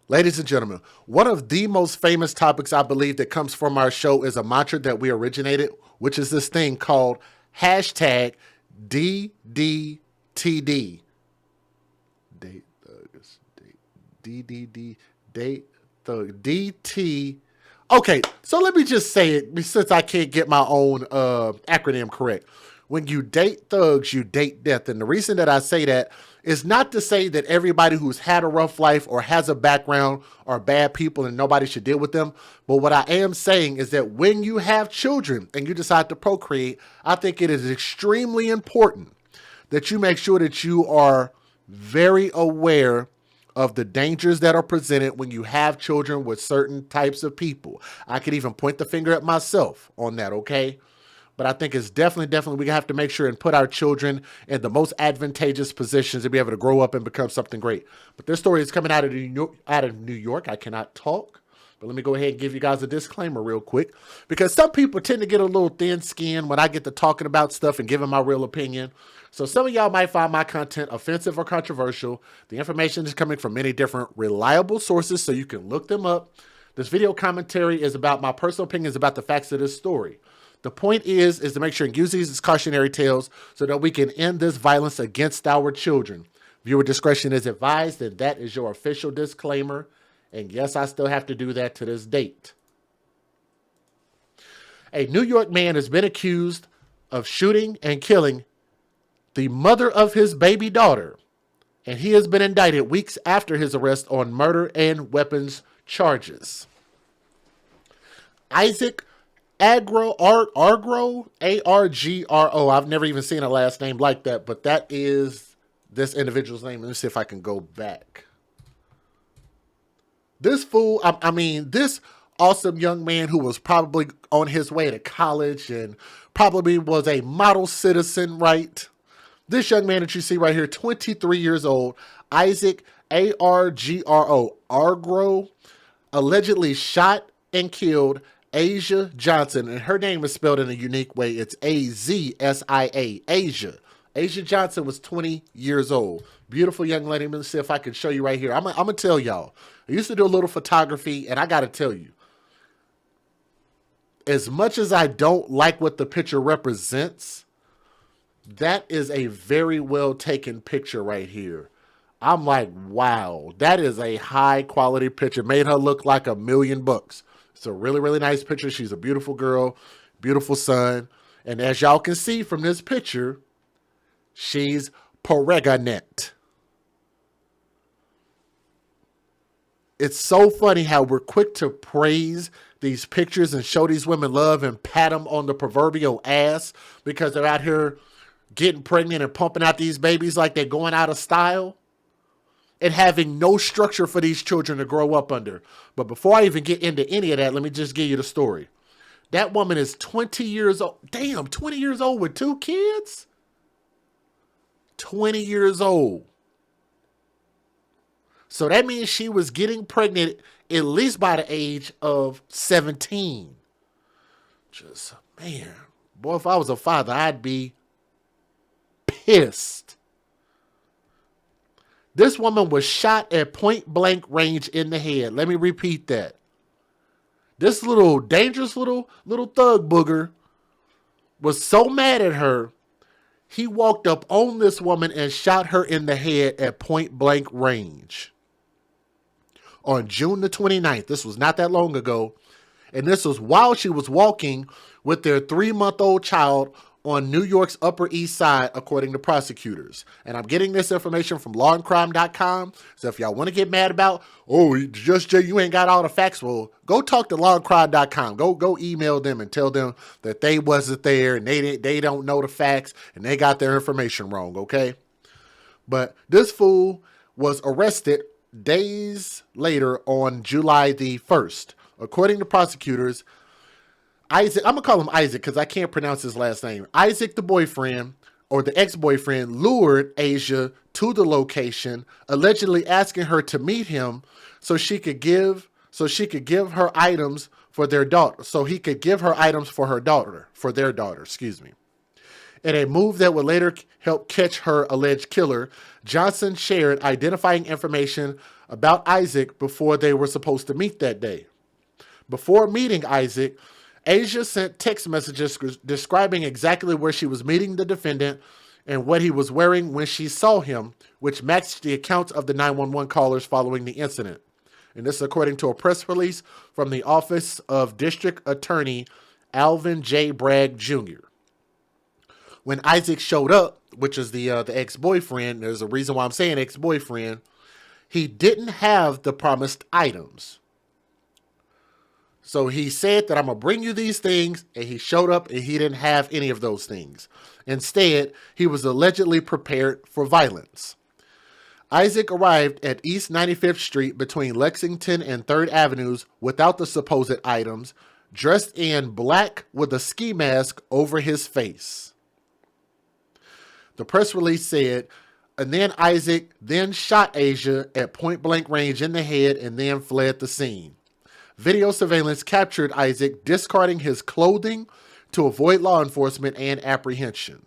Ladies and gentlemen, one of the most famous topics I believe that comes from our show is a mantra that we originated, which is this thing called hashtag DDTD. Date thugs. DDD. Date thug. DT. Okay, so let me just say it since I can't get my own acronym correct. When you date thugs, you date death. And the reason that I say that is not to say that everybody who's had a rough life or has a background are bad people and nobody should deal with them. But what I am saying is that when you have children and you decide to procreate, I think it is extremely important that you make sure that you are very aware of the dangers that are presented when you have children with certain types of people. I could even point the finger at myself on that, okay? But I think it's definitely, we have to make sure and put our children in the most advantageous positions to be able to grow up and become something great. But this story is coming out of New York. I cannot talk. But let me go ahead and give you guys a disclaimer real quick, because some people tend to get a little thin skinned when I get to talking about stuff and giving my real opinion. So some of y'all might find my content offensive or controversial. The information is coming from many different reliable sources, so you can look them up. This video commentary is about my personal opinions about the facts of this story. The point is to make sure and use these as cautionary tales so that we can end this violence against our children. Viewer discretion is advised, and that is your official disclaimer. And yes, I still have to do that to this date. A New York man has been accused of shooting and killing the mother of his baby daughter, and he has been indicted weeks after his arrest on murder and weapons charges. Isaac Argro, A-R-G-R-O. I've never even seen a last name like that, but that is this individual's name. Let me see if I can go back. This fool, this awesome young man who was probably on his way to college and probably was a model citizen, right? This young man that you see right here, 23 years old, Isaac A-R-G-R-O, Argro, allegedly shot and killed Asia Johnson, and her name is spelled in a unique way. It's A-Z-S-I-A, Asia. Asia Johnson was 20 years old. Beautiful young lady. Let me see if I can show you right here. I'm going to tell y'all. I used to do a little photography, and I got to tell you, as much as I don't like what the picture represents, that is a very well taken picture right here. I'm like, wow, that is a high quality picture. Made her look like $1,000,000. It's a really, really nice picture. She's a beautiful girl, beautiful son. And as y'all can see from this picture, she's pregnant. It's so funny how we're quick to praise these pictures and show these women love and pat them on the proverbial ass because they're out here getting pregnant and pumping out these babies like they're going out of style and having no structure for these children to grow up under. But before I even get into any of that, let me just give you the story. That woman is 20 years old. Damn, 20 years old with 2 kids? 20 years old. So that means she was getting pregnant at least by the age of 17. Just, man, boy, if I was a father, I'd be pissed. This woman was shot at point blank range in the head. Let me repeat that. This little dangerous little thug booger was so mad at her, he walked up on this woman and shot her in the head at point blank range. On June the 29th, this was not that long ago, and this was while she was walking with their 3-month-old child on New York's Upper East Side, according to prosecutors. And I'm getting this information from lawandcrime.com. So if y'all want to get mad about, oh, just Jay, you ain't got all the facts, well, go talk to lawandcrime.com. Go email them and tell them that they wasn't there and they don't know the facts and they got their information wrong, okay? But this fool was arrested days later on July the 1st. According to prosecutors, Isaac, I'm going to call him Isaac because I can't pronounce his last name. Isaac, the boyfriend, or the ex-boyfriend, lured Asia to the location, allegedly asking her to meet him so she could give her items for their daughter, so he could give her items for their daughter, excuse me. In a move that would later help catch her alleged killer, Johnson shared identifying information about Isaac before they were supposed to meet that day. Before meeting Isaac, Asia sent text messages describing exactly where she was meeting the defendant and what he was wearing when she saw him, which matched the accounts of the 911 callers following the incident. And this is according to a press release from the Office of District Attorney Alvin J. Bragg Jr. When Isaac showed up, which is the ex-boyfriend, there's a reason why I'm saying ex-boyfriend, he didn't have the promised items. So he said that I'm going to bring you these things, and he showed up and he didn't have any of those things. Instead, he was allegedly prepared for violence. Isaac arrived at East 95th Street between Lexington and 3rd Avenues without the supposed items, dressed in black with a ski mask over his face. The press release said, and then Isaac then shot Asia at point-blank range in the head and then fled the scene. Video surveillance captured Isaac discarding his clothing to avoid law enforcement and apprehension.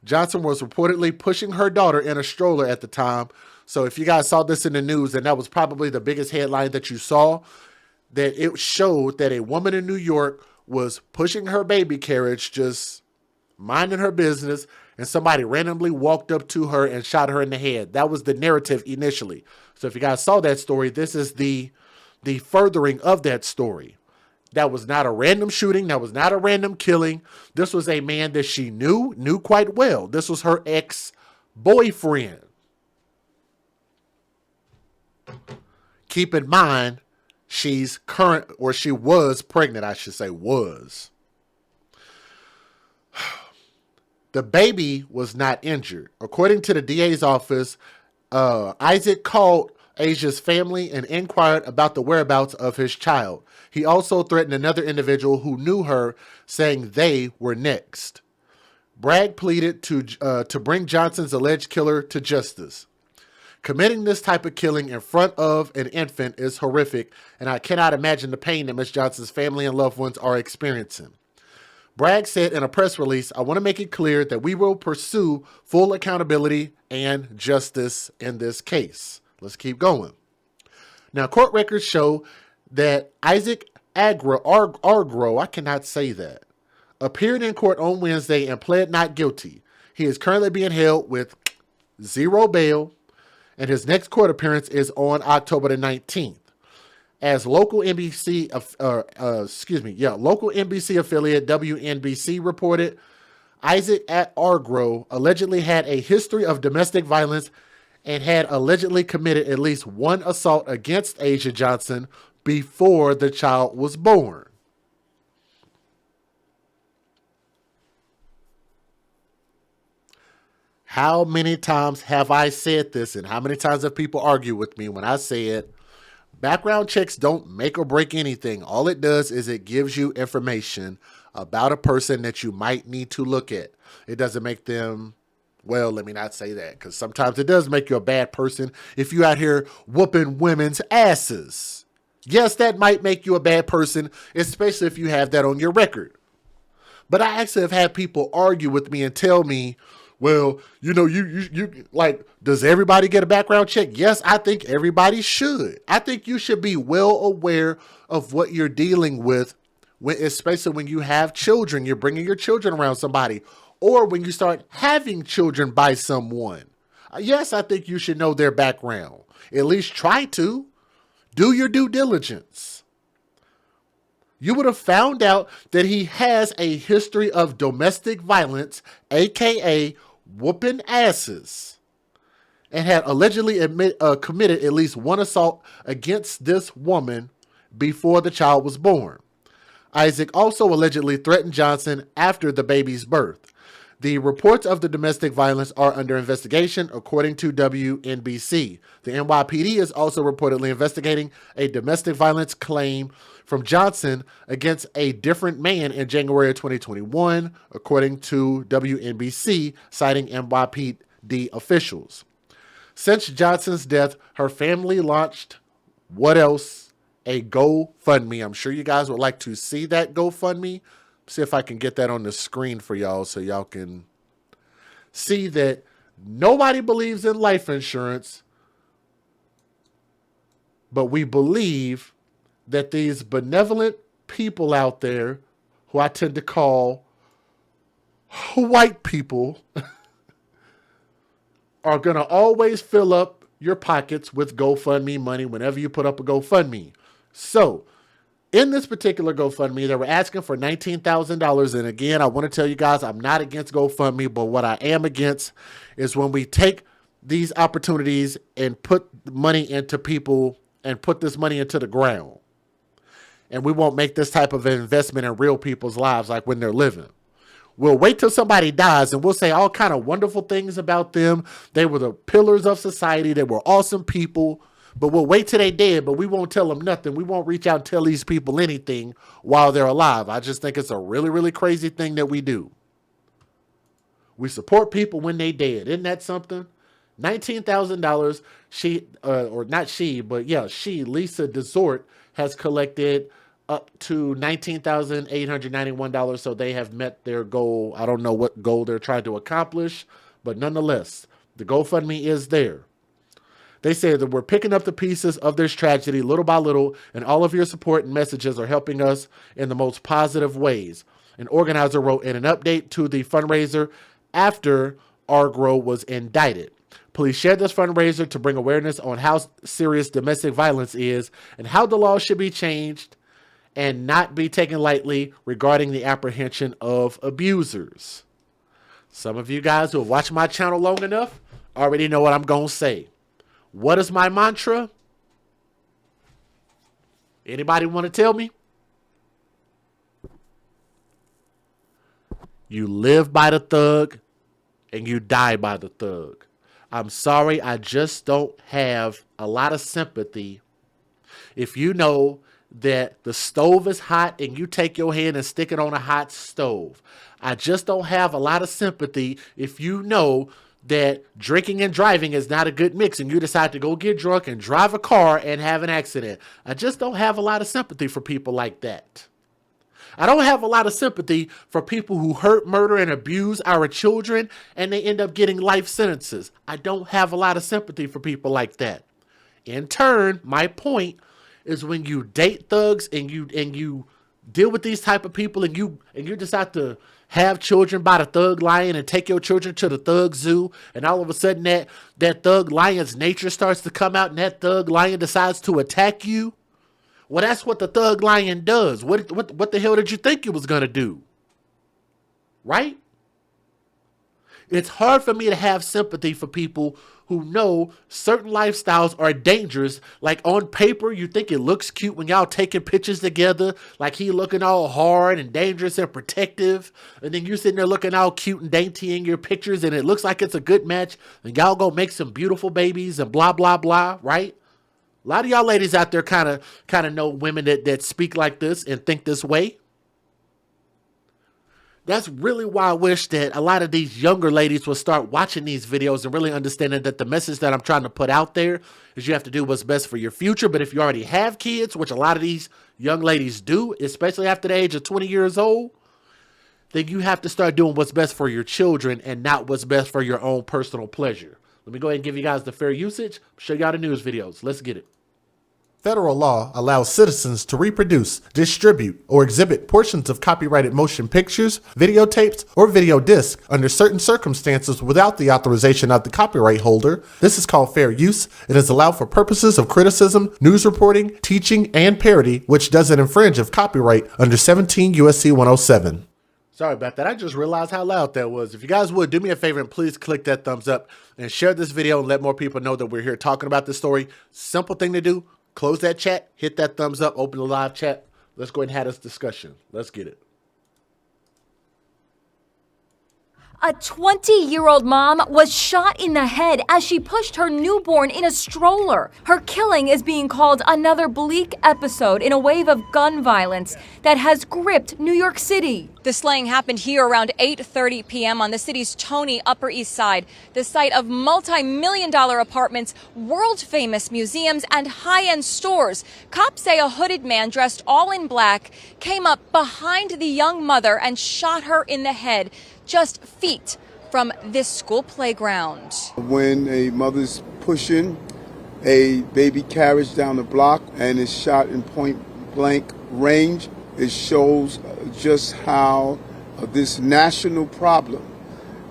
Johnson was reportedly pushing her daughter in a stroller at the time. So if you guys saw this in the news, and that was probably the biggest headline that you saw, that it showed that a woman in New York was pushing her baby carriage, just minding her business, and somebody randomly walked up to her and shot her in the head. That was the narrative initially. So if you guys saw that story, this is the furthering of that story. That was not a random shooting. That was not a random killing. This was a man that she knew quite well. This was her ex-boyfriend. Keep in mind, she was pregnant, I should say, was. The baby was not injured. According to the DA's office, Isaac called Asia's family and inquired about the whereabouts of his child. He also threatened another individual who knew her, saying they were next. Bragg pleaded to bring Johnson's alleged killer to justice. Committing this type of killing in front of an infant is horrific, and I cannot imagine the pain that Ms. Johnson's family and loved ones are experiencing. Bragg said in a press release, I want to make it clear that we will pursue full accountability and justice in this case. Let's keep going. Now, court records show that Isaac Argro, I cannot say that, appeared in court on Wednesday and pled not guilty. He is currently being held with zero bail, and his next court appearance is on October the 19th. As local NBC affiliate WNBC reported, Isaac Argro allegedly had a history of domestic violence and had allegedly committed at least one assault against Asia Johnson before the child was born. How many times have I said this, and how many times have people argued with me when I said background checks don't make or break anything? All it does is it gives you information about a person that you might need to look at. It doesn't make them, well, let me not say that, because sometimes it does make you a bad person if you out here whooping women's asses. Yes, that might make you a bad person, especially if you have that on your record. But I actually have had people argue with me and tell me, well, you like, does everybody get a background check? Yes, I think everybody should. I think you should be well aware of what you're dealing with, especially when you have children. You're bringing your children around somebody, or when you start having children by someone. Yes, I think you should know their background. At least try to. Do your due diligence. You would have found out that he has a history of domestic violence, aka whooping asses, and had allegedly committed at least one assault against this woman before the child was born. Isaac also allegedly threatened Johnson after the baby's birth. The reports of the domestic violence are under investigation, according to WNBC. The NYPD is also reportedly investigating a domestic violence claim from Johnson against a different man in January of 2021, according to WNBC, citing NYPD officials. Since Johnson's death, her family launched, what else? A GoFundMe. I'm sure you guys would like to see that GoFundMe. See if I can get that on the screen for y'all so y'all can see that nobody believes in life insurance, but we believe that these benevolent people out there, who I tend to call white people, are going to always fill up your pockets with GoFundMe money whenever you put up a GoFundMe. So, in this particular GoFundMe, they were asking for $19,000. And again, I want to tell you guys, I'm not against GoFundMe, but what I am against is when we take these opportunities and put money into people and put this money into the ground. And we won't make this type of investment in real people's lives like when they're living. We'll wait till somebody dies and we'll say all kind of wonderful things about them. They were the pillars of society. They were awesome people. But we'll wait till they dead, but we won't tell them nothing. We won't reach out and tell these people anything while they're alive. I just think it's a really, really crazy thing that we do. We support people when they dead. Isn't that something? $19,000. Lisa Desort has collected up to $19,891. So they have met their goal. I don't know what goal they're trying to accomplish, but nonetheless, the GoFundMe is there. They say that we're picking up the pieces of this tragedy little by little, and all of your support and messages are helping us in the most positive ways. An organizer wrote in an update to the fundraiser after Argro was indicted. Please share this fundraiser to bring awareness on how serious domestic violence is and how the law should be changed and not be taken lightly regarding the apprehension of abusers. Some of you guys who have watched my channel long enough already know what I'm going to say. What is my mantra? Anybody want to tell me? You live by the thug and you die by the thug. I'm sorry, I just don't have a lot of sympathy. If you know that the stove is hot and you take your hand and stick it on a hot stove. I just don't have a lot of sympathy if you know that drinking and driving is not a good mix and you decide to go get drunk and drive a car and have an accident. I just don't have a lot of sympathy for people like that. I don't have a lot of sympathy for people who hurt, murder, and abuse our children and they end up getting life sentences. I don't have a lot of sympathy for people like that. In turn, my point is when you date thugs and you deal with these type of people and you decide to have children by the thug lion and take your children to the thug zoo, and all of a sudden that thug lion's nature starts to come out and that thug lion decides to attack you. Well, that's what the thug lion does. What the hell did you think it was going to do? Right? It's hard for me to have sympathy for people who know certain lifestyles are dangerous. Like on paper, you think it looks cute when y'all taking pictures together, like he looking all hard and dangerous and protective. And then you sitting there looking all cute and dainty in your pictures and it looks like it's a good match. And y'all gonna make some beautiful babies and blah, blah, blah, right? A lot of y'all ladies out there kind of know women that speak like this and think this way. That's really why I wish that a lot of these younger ladies will start watching these videos and really understanding that the message that I'm trying to put out there is you have to do what's best for your future. But if you already have kids, which a lot of these young ladies do, especially after the age of 20 years old, then you have to start doing what's best for your children and not what's best for your own personal pleasure. Let me go ahead and give you guys the fair usage. Show y'all the news videos. Let's get it. Federal law allows citizens to reproduce, distribute, or exhibit portions of copyrighted motion pictures, videotapes, or video discs under certain circumstances without the authorization of the copyright holder. This is called fair use. It is allowed for purposes of criticism, news reporting, teaching, and parody, which doesn't infringe of copyright under 17 U.S.C. 107. Sorry about that. I just realized how loud that was. If you guys would, do me a favor and please click that thumbs up and share this video and let more people know that we're here talking about this story. Simple thing to do. Close that chat, hit that thumbs up, open the live chat. Let's go ahead and have this discussion. Let's get it. A 20-year-old mom was shot in the head as she pushed her newborn in a stroller. Her killing is being called another bleak episode in a wave of gun violence that has gripped New York City. The slaying happened here around 8:30 p.m. on the city's Tony Upper East Side, the site of multi-million-dollar apartments, world-famous museums, and high-end stores. Cops say a hooded man dressed all in black came up behind the young mother and shot her in the head, just feet from this school playground. When a mother's pushing a baby carriage down the block and is shot in point blank range, it shows just how this national problem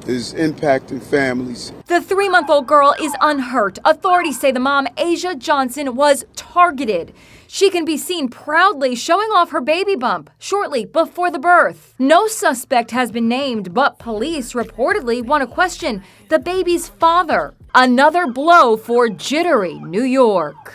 is impacting families. The 3-month-old girl is unhurt. Authorities say the mom, Asia Johnson, was targeted. She can be seen proudly showing off her baby bump shortly before the birth. No suspect has been named, but police reportedly want to question the baby's father. Another blow for jittery New York.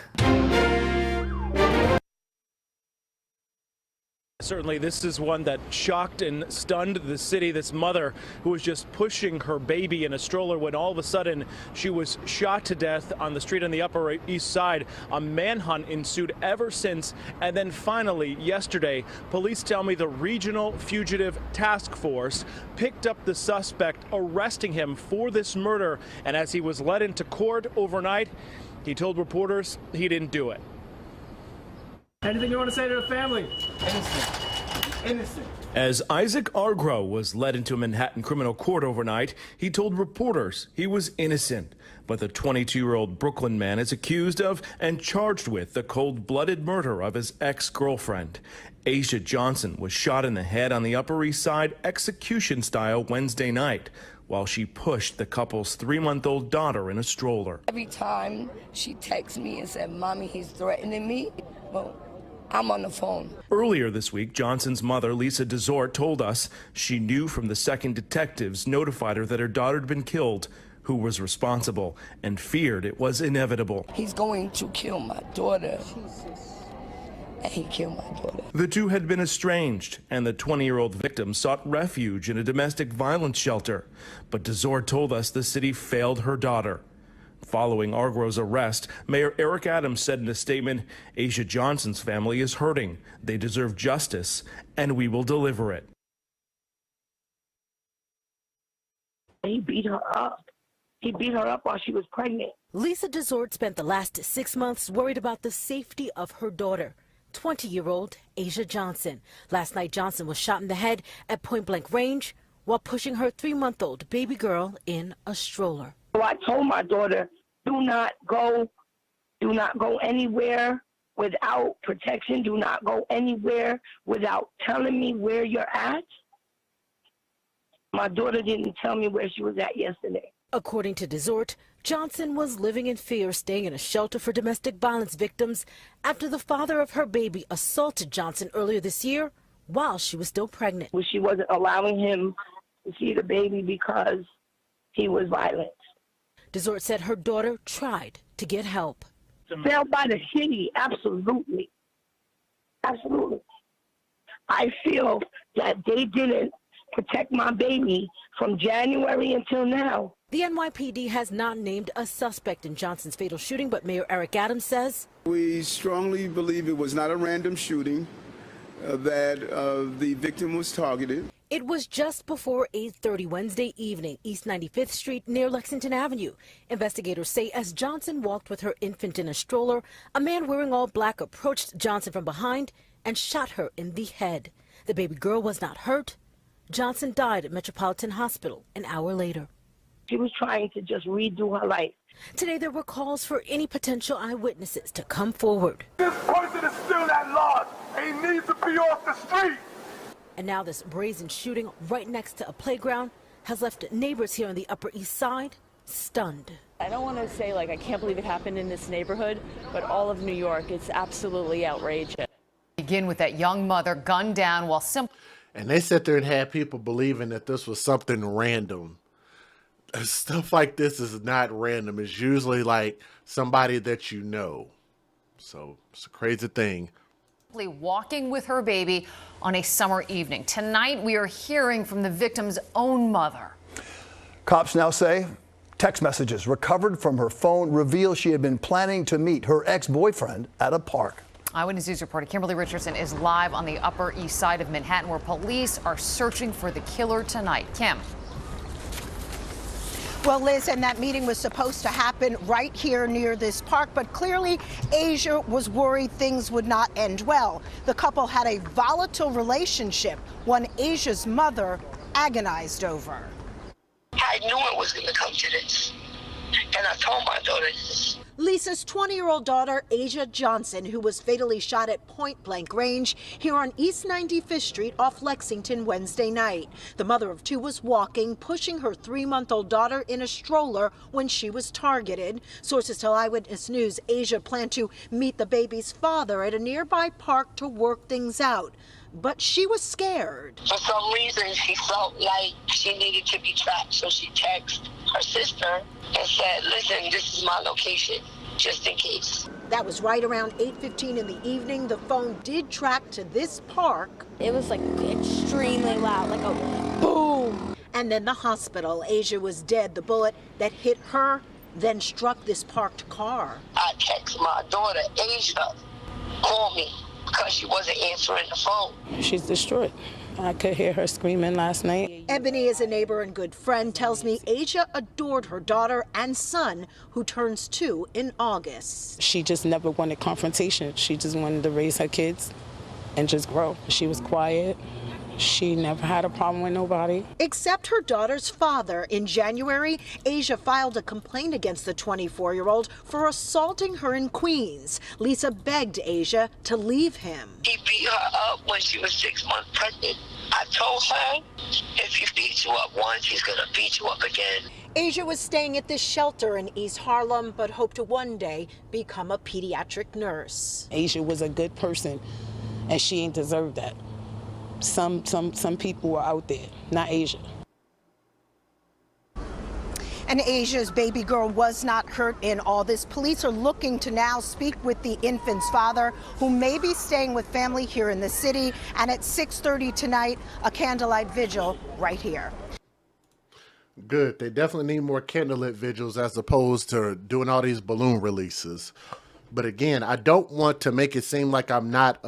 Certainly, this is one that shocked and stunned the city. This mother who was just pushing her baby in a stroller when all of a sudden she was shot to death on the street on the Upper East Side. A manhunt ensued ever since. And then finally, yesterday, police tell me the Regional Fugitive Task Force picked up the suspect, arresting him for this murder. And as he was led into court overnight, he told reporters he didn't do it. Anything you want to say to the family? Innocent. As Isaac Argro was led into a Manhattan criminal court overnight, he told reporters he was innocent. But the 22-year-old Brooklyn man is accused of and charged with the cold-blooded murder of his ex-girlfriend. Asia Johnson was shot in the head on the Upper East Side execution style Wednesday night while she pushed the couple's 3-month-old daughter in a stroller. Every time she texts me and said, "Mommy, he's threatening me," well, I'm on the phone. Earlier this week, Johnson's mother, Lisa Desort, told us she knew from the second detectives notified her that her daughter had been killed, who was responsible, and feared it was inevitable. He's going to kill my daughter. And he killed my daughter. The two had been estranged, and the 20-year-old victim sought refuge in a domestic violence shelter. But Desort told us the city failed her daughter. Following Argro's arrest, Mayor Eric Adams said in a statement, "Asia Johnson's family is hurting. They deserve justice, and we will deliver it." He beat her up. He beat her up while she was pregnant. Lisa Desort spent the last 6 months worried about the safety of her daughter, 20-year-old Asia Johnson. Last night, Johnson was shot in the head at point-blank range while pushing her 3-month-old baby girl in a stroller. So I told my daughter, do not go anywhere without protection. Do not go anywhere without telling me where you're at. My daughter didn't tell me where she was at yesterday. According to Desort, Johnson was living in fear, staying in a shelter for domestic violence victims after the father of her baby assaulted Johnson earlier this year while she was still pregnant. Well, she wasn't allowing him to see the baby because he was violent. Desort said her daughter tried to get help. Failed by the city, absolutely. Absolutely. I feel that they didn't protect my baby from January until now. The NYPD has not named a suspect in Johnson's fatal shooting, but Mayor Eric Adams says We strongly believe it was not a random shooting, that the victim was targeted. it was just before 8:30 Wednesday evening, East 95th Street near Lexington Avenue. Investigators say as Johnson walked with her infant in a stroller, a man wearing all black approached Johnson from behind and shot her in the head. The baby girl was not hurt. Johnson died at Metropolitan Hospital an hour later. She was trying to just redo her life. Today there were calls for any potential eyewitnesses to come forward. This person is still at large and he needs to be off the street. And now this brazen shooting right next to a playground has left neighbors here on the Upper East Side stunned. I don't want to say, I can't believe it happened in this neighborhood, but all of New York, it's absolutely outrageous. Begin with that young mother gunned down while simply... And they sat there and had people believing that this was something random. Stuff like this is not random. It's usually like somebody that you know. So it's a crazy thing. Walking with her baby on a summer evening. Tonight, we are hearing from the victim's own mother. Cops now say text messages recovered from her phone reveal she had been planning to meet her ex-boyfriend at a park. Eyewitness News reporter Kimberly Richardson is live on the Upper East Side of Manhattan, where police are searching for the killer tonight. Kim. Well, Liz, and that meeting was supposed to happen right here near this park, but clearly Asia was worried things would not end well. The couple had a volatile relationship, one Asia's mother agonized over. I knew it was going to come to this, and I told my daughter this. Lisa's 20-year-old daughter, Asia Johnson, who was fatally shot at point-blank range here on East 95th Street off Lexington Wednesday night. The mother of two was walking, pushing her 3-month-old daughter in a stroller when she was targeted. Sources tell Eyewitness News Asia planned to meet the baby's father at a nearby park to work things out. But she was scared. For some reason, she felt like she needed to be tracked, so she texted her sister and said, listen, this is my location, just in case. That was right around 8:15 in the evening. The phone did track to this park. It was like extremely loud, like a boom. And then the hospital. Asia was dead. The bullet that hit her then struck this parked car. I text my daughter, Asia, call me, because she wasn't answering the phone. She's distraught. I could hear her screaming last night. Ebony is a neighbor and good friend, tells me Asia adored her daughter and son, who turns 2 in August. She just never wanted confrontation. She just wanted to raise her kids and just grow. She was quiet. She never had a problem with nobody. Except her daughter's father. In January, Asia filed a complaint against the 24-year-old for assaulting her in Queens. Lisa begged Asia to leave him. He beat her up when she was 6 months pregnant. I told her, if he beats you up once, he's going to beat you up again. Asia was staying at this shelter in East Harlem, but hoped to one day become a pediatric nurse. Asia was a good person, and she ain't deserved that. Some people are out there, not Asia. And Asia's baby girl was not hurt in all this. Police are looking to now speak with the infant's father, who may be staying with family here in the city. And at 6:30 tonight, a candlelight vigil right here. Good. They definitely need more candlelit vigils as opposed to doing all these balloon releases. But again, I don't want to make it seem like I'm not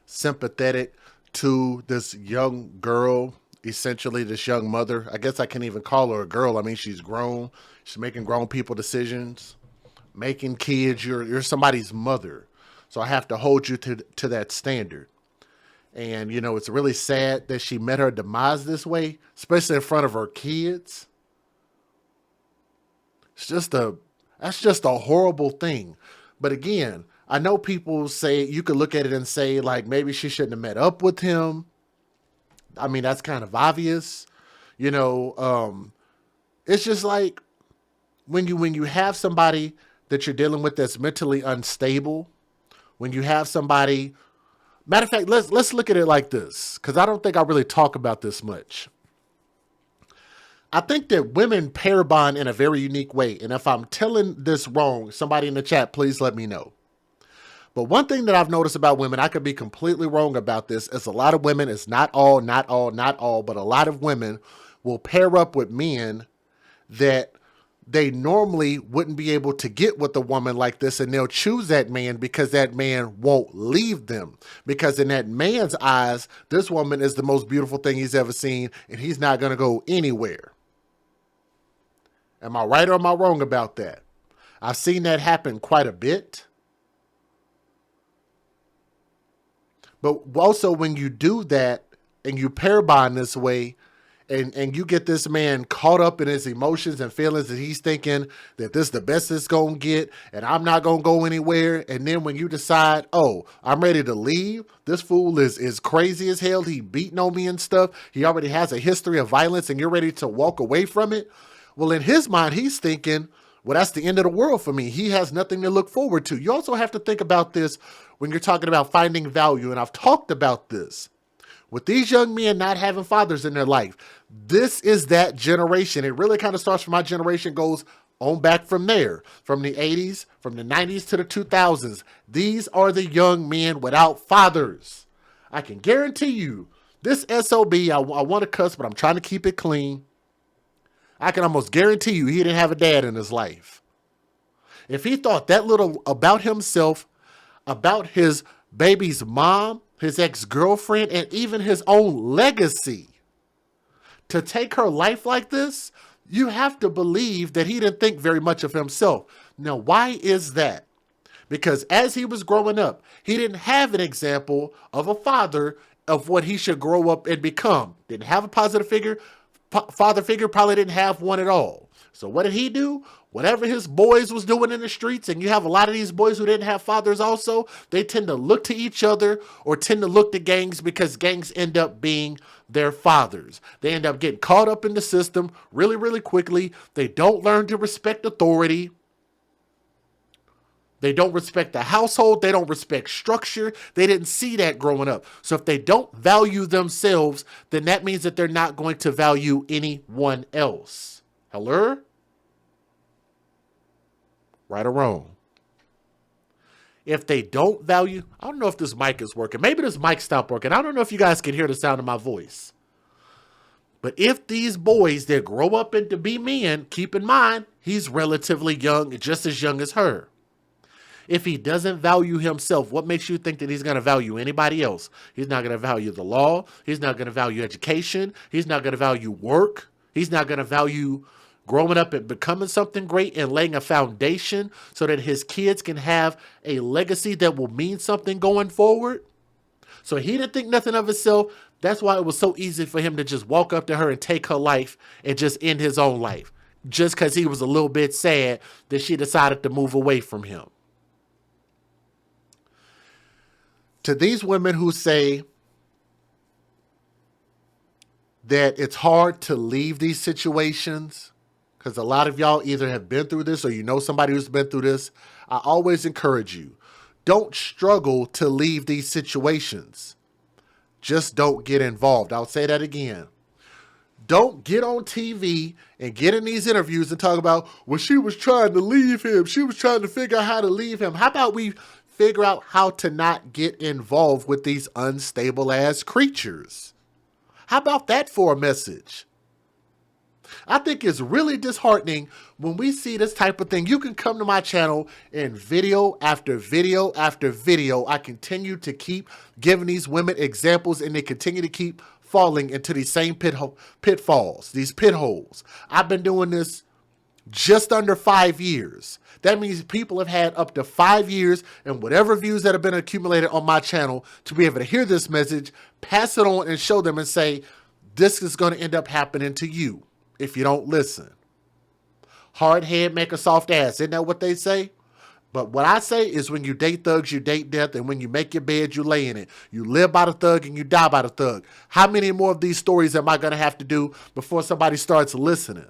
sympathetic to this young girl, essentially this young mother. I guess I can't even call her a girl. I mean, she's grown. She's making grown people decisions, making kids. You're somebody's mother. So I have to hold you to that standard. And, you know, it's really sad that she met her demise this way, especially in front of her kids. That's just a horrible thing. But again, I know people say, you could look at it and say, like, maybe she shouldn't have met up with him. I mean, that's kind of obvious. You know, it's just like when you have somebody that you're dealing with that's mentally unstable, when you have somebody, matter of fact, let's look at it like this, because I don't think I really talk about this much. I think that women pair bond in a very unique way. And if I'm telling this wrong, somebody in the chat, please let me know. But one thing that I've noticed about women, I could be completely wrong about this, is a lot of women, it's not all, but a lot of women will pair up with men that they normally wouldn't be able to get with a woman like this, and they'll choose that man because that man won't leave them. Because in that man's eyes, this woman is the most beautiful thing he's ever seen, and he's not going to go anywhere. Am I right or am I wrong about that? I've seen that happen quite a bit. But also when you do that and you pair bond this way, and you get this man caught up in his emotions and feelings that he's thinking that this is the best it's going to get and I'm not going to go anywhere. And then when you decide, oh, I'm ready to leave, this fool is crazy as hell. He beating on me and stuff. He already has a history of violence and you're ready to walk away from it. Well, in his mind, he's thinking, well, that's the end of the world for me. He has nothing to look forward to. You also have to think about this when you're talking about finding value. And I've talked about this. With these young men not having fathers in their life, this is that generation. It really kind of starts from my generation, goes on back from there, from the 80s, from the 90s to the 2000s. These are the young men without fathers. I can guarantee you, this SOB, I want to cuss, but I'm trying to keep it clean. I can almost guarantee you he didn't have a dad in his life. If he thought that little about himself, about his baby's mom, his ex-girlfriend, and even his own legacy, to take her life like this, you have to believe that he didn't think very much of himself. Now, why is that? Because as he was growing up, he didn't have an example of a father of what he should grow up and become. Didn't have a positive figure. Father figure, probably didn't have one at all. So what did he do? Whatever his boys was doing in the streets, and you have a lot of these boys who didn't have fathers also, they tend to look to each other or tend to look to gangs because gangs end up being their fathers. They end up getting caught up in the system really, really quickly. They don't learn to respect authority. They don't respect the household. They don't respect structure. They didn't see that growing up. So if they don't value themselves, then that means that they're not going to value anyone else. Hello? Right or wrong? If they don't value, I don't know if this mic is working. Maybe this mic stopped working. I don't know if you guys can hear the sound of my voice. But if these boys that grow up into be men, keep in mind, he's relatively young, just as young as her. If he doesn't value himself, what makes you think that he's going to value anybody else? He's not going to value the law. He's not going to value education. He's not going to value work. He's not going to value growing up and becoming something great and laying a foundation so that his kids can have a legacy that will mean something going forward. So he didn't think nothing of himself. That's why it was so easy for him to just walk up to her and take her life and just end his own life. Just because he was a little bit sad that she decided to move away from him. To these women who say that it's hard to leave these situations, because a lot of y'all either have been through this or you know somebody who's been through this, I always encourage you, don't struggle to leave these situations. Just don't get involved. I'll say that again. Don't get on TV and get in these interviews and talk about, well, she was trying to leave him. She was trying to figure out how to leave him. How about we figure out how to not get involved with these unstable ass creatures? How about that for a message? I think it's really disheartening when we see this type of thing. You can come to my channel and video after video after video, I continue to keep giving these women examples and they continue to keep falling into these same pitfalls, these pit holes. I've been doing this just under 5 years. That means people have had up to 5 years and whatever views that have been accumulated on my channel to be able to hear this message, pass it on and show them and say, this is going to end up happening to you if you don't listen. Hard head make a soft ass. Isn't that what they say? But what I say is when you date thugs, you date death. And when you make your bed, you lay in it. You live by the thug and you die by the thug. How many more of these stories am I going to have to do before somebody starts listening?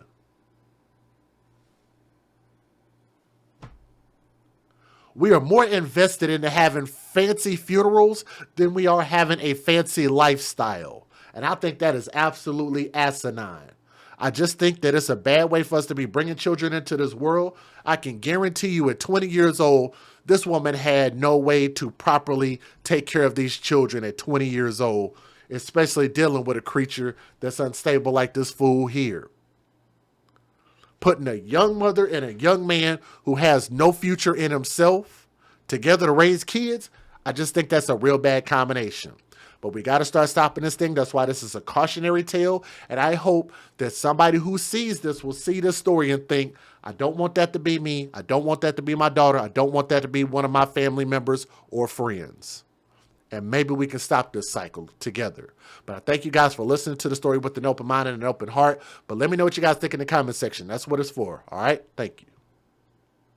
We are more invested into having fancy funerals than we are having a fancy lifestyle. And I think that is absolutely asinine. I just think that it's a bad way for us to be bringing children into this world. I can guarantee you at 20 years old, this woman had no way to properly take care of these children at 20 years old, especially dealing with a creature that's unstable like this fool here. Putting a young mother and a young man who has no future in himself together to raise kids, I just think that's a real bad combination. But we got to start stopping this thing. That's why this is a cautionary tale. And I hope that somebody who sees this will see this story and think, I don't want that to be me. I don't want that to be my daughter. I don't want that to be one of my family members or friends. And maybe we can stop this cycle together. But I thank you guys for listening to the story with an open mind and an open heart. But let me know what you guys think in the comment section. That's what it's for. All right. Thank you.